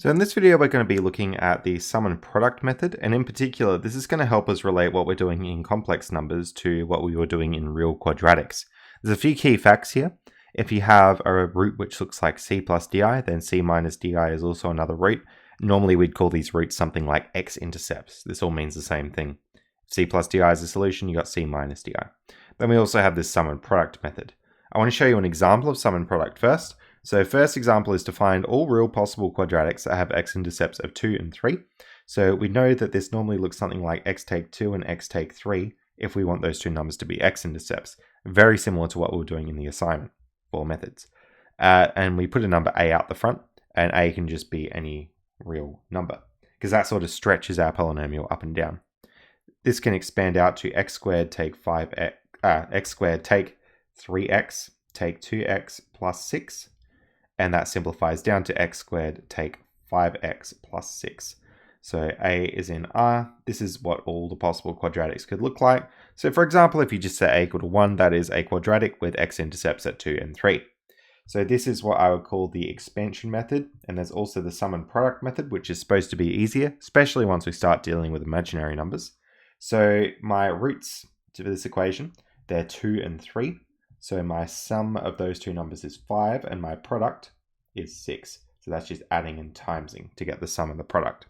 So in this video, we're going to be looking at the sum and product method, and in particular, this is going to help us relate what we're doing in complex numbers to what we were doing in real quadratics. There's a few key facts here. If you have a root which looks like c plus di, then c minus di is also another root. Normally, we'd call these roots something like x-intercepts. This all means the same thing. If c plus di is a solution, you got c minus di. Then we also have this sum and product method. I want to show you an example of sum and product first. So first example is to find all real possible quadratics that have x-intercepts of 2 and 3. So we know that this normally looks something like x take 2 and x take 3 if we want those two numbers to be x-intercepts. Very similar to what we were doing in the assignment for methods. And we put a number a out the front, and a can just be any real number, because that sort of stretches our polynomial up and down. This can expand out to x squared take 5x, x squared take 3x take 2x plus 6. And that simplifies down to x squared take 5x plus 6. So a is in R. This is what all the possible quadratics could look like. So for example, if you just set a equal to 1, that is a quadratic with x-intercepts at 2 and 3. So this is what I would call the expansion method. And there's also the sum and product method, which is supposed to be easier, especially once we start dealing with imaginary numbers. So my roots to this equation, they're 2 and 3. So my sum of those two numbers is 5 and my product is 6. So that's just adding and timesing to get the sum and the product.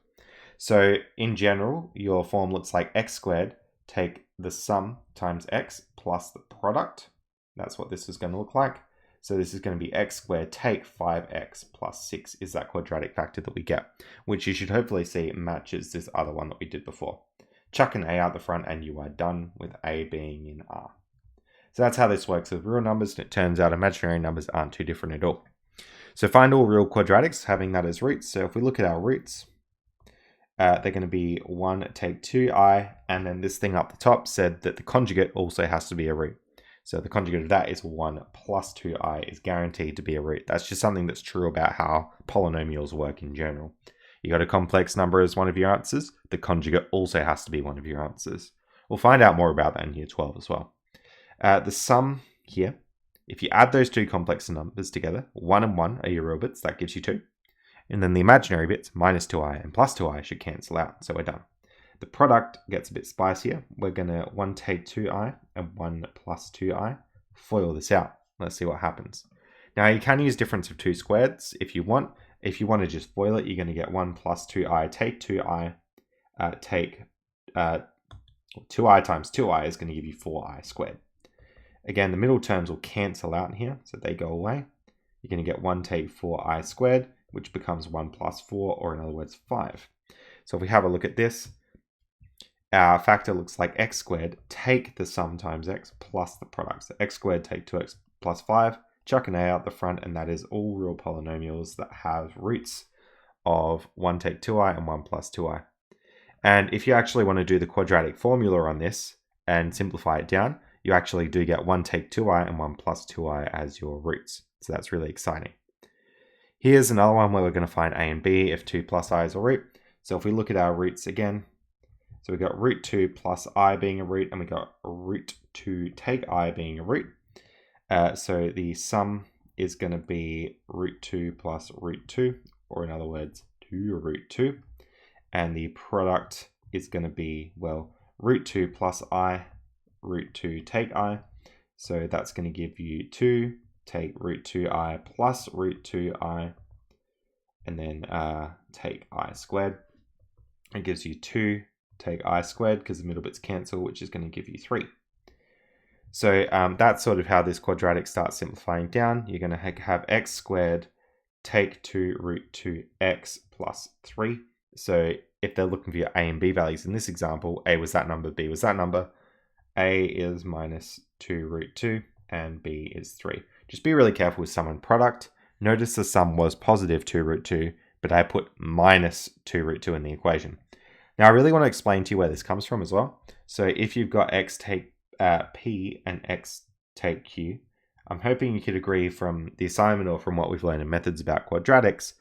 So in general, your form looks like x squared take the sum times x plus the product. That's what this is going to look like. So this is going to be x squared take 5x plus 6 is that quadratic factor that we get, which you should hopefully see matches this other one that we did before. Chuck an a out the front and you are done with a being in R. So that's how this works with real numbers, and it turns out imaginary numbers aren't too different at all. So find all real quadratics, having that as roots. So if we look at our roots, they're going to be 1 take 2i, and then this thing up the top said that the conjugate also has to be a root. So the conjugate of that is 1 plus 2i is guaranteed to be a root. That's just something that's true about how polynomials work in general. You got a complex number as one of your answers, the conjugate also has to be one of your answers. We'll find out more about that in year 12 as well. The sum here, if you add those two complex numbers together, 1 and 1 are your real bits, that gives you 2. And then the imaginary bits, minus 2i and plus 2i, should cancel out, so we're done. The product gets a bit spicier. We're going to 1 take 2i and 1 plus 2i. FOIL this out. Let's see what happens. Now you can use difference of two squareds if you want. If you want to just FOIL it, you're going to get 1 plus 2i take 2i take 2i times 2i is going to give you 4i squared. Again, the middle terms will cancel out here, so they go away. You're going to get 1 take 4i squared, which becomes 1 plus 4, or in other words, 5. So if we have a look at this, our factor looks like x squared take the sum times x plus the product. So x squared take 2x plus 5, chuck an a out the front, and that is all real polynomials that have roots of 1 take 2i and 1 plus 2i. And if you actually want to do the quadratic formula on this and simplify it down, you actually do get 1 take 2i and 1 plus 2i as your roots. So that's really exciting. Here's another one where we're going to find a and b if 2 plus I is a root. So if we look at our roots again, so we got root 2 plus I being a root, and we got root 2 take I being a root. So the sum is going to be root 2 plus root 2, or in other words, 2 root 2. And the product is going to be, well, root 2 plus I, root 2 take I. So that's going to give you 2 take root 2i plus root 2i, and then take I squared. It gives you 2 take I squared because the middle bits cancel, which is going to give you 3. So that's sort of how this quadratic starts simplifying down. You're going to have x squared take 2 root 2x plus 3. So if they're looking for your a and b values in this example, a was that number, b was that number. A is minus 2 root 2 and b is 3. Just be really careful with sum and product. Notice the sum was positive 2 root 2, but I put minus 2 root 2 in the equation. Now I really want to explain to you where this comes from as well. So if you've got x take p and x take q, I'm hoping you could agree from the assignment or from what we've learned in methods about quadratics,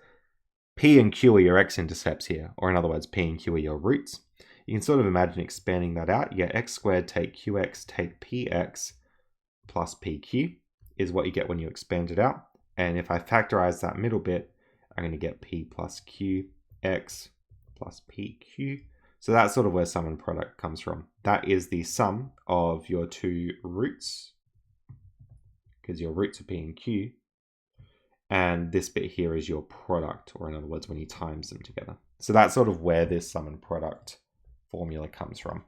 p and q are your x-intercepts here, or in other words, p and q are your roots. You can sort of imagine expanding that out. You get x squared take qx take px plus pq is what you get when you expand it out. And if I factorize that middle bit, I'm going to get P plus Q, X plus PQ. So that's sort of where sum and product comes from. That is the sum of your two roots, because your roots are P and Q. And this bit here is your product, or in other words, when you times them together. So that's sort of where this sum and product formula comes from.